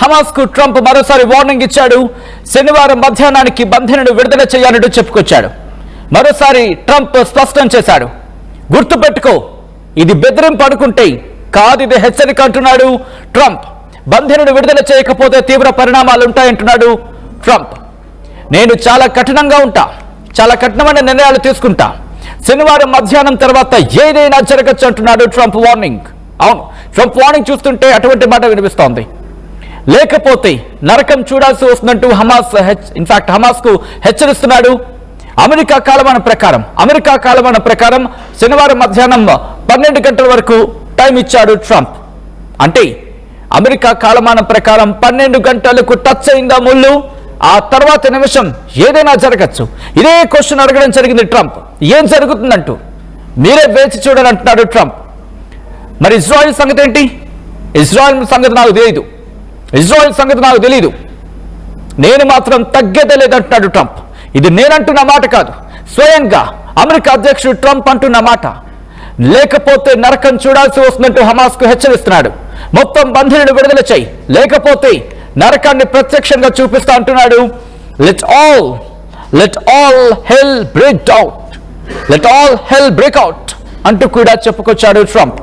Hamas కు Trump మరోసారి warning ఇచ్చాడు. శనివారం మధ్యాహ్నానికి బంధనుడు విడుదల చేయాలంటూ చెప్పుకొచ్చాడు. మరోసారి ట్రంప్ స్పష్టం చేశాడు, గుర్తుపెట్టుకో, ఇది బెదిరింపు అనుకుంటే కాదు, ఇది హెచ్చరిక అంటున్నాడు ట్రంప్. బంధనుడు విడుదల చేయకపోతే తీవ్ర పరిణామాలు ఉంటాయంటున్నాడు ట్రంప్. నేను చాలా కఠినంగా ఉంటా, చాలా కఠినమైన నిర్ణయాలు తీసుకుంటా. శనివారం మధ్యాహ్నం తర్వాత ఏదైనా జరగచ్చు అంటున్నాడు ట్రంప్ వార్నింగ్. అవును, ట్రంప్ వార్నింగ్ చూస్తుంటే అటువంటి మాట వినిపిస్తోంది. లేకపోతే నరకం చూడాల్సి వస్తుందంటూ హమాస్ కు హెచ్చరిస్తున్నాడు. అమెరికా కాలమానం ప్రకారం శనివారం మధ్యాహ్నం 12 గంటల వరకు టైం ఇచ్చాడు ట్రంప్. అంటే అమెరికా కాలమానం ప్రకారం 12 గంటలకు టచ్ అయిందా ముళ్ళు, ఆ తర్వాత నిమిషం ఏదైనా జరగచ్చు. ఇదే క్వశ్చన్ అడగడం జరిగింది ట్రంప్. ఏం జరుగుతుందంటూ మీరే వేచి చూడాలంటున్నాడు ట్రంప్. మరి ఇజ్రాయెల్ సంగతి ఏంటి? ఇజ్రాయెల్ సంగతి నాకు తెలియదు, నేను మాత్రం తగ్గేదే లేదంటున్నాడు ట్రంప్. ఇది నేనంటున్న మాట కాదు, స్వయంగా అమెరికా అధ్యక్షుడు ట్రంప్ అంటున్న మాట. లేకపోతే నరకం చూడాల్సి వస్తుందంటూ హమాస్ కు హెచ్చరిస్తున్నాడు. మొత్తం బంధువులను విడుదల చేయి, లేకపోతే నరకాన్ని ప్రత్యక్షంగా చూపిస్తా అంటున్నాడు. లెట్ ఆల్ హెల్ బ్రేక్ అవుట్ అంటూ కూడా చెప్పుకొచ్చాడు ట్రంప్.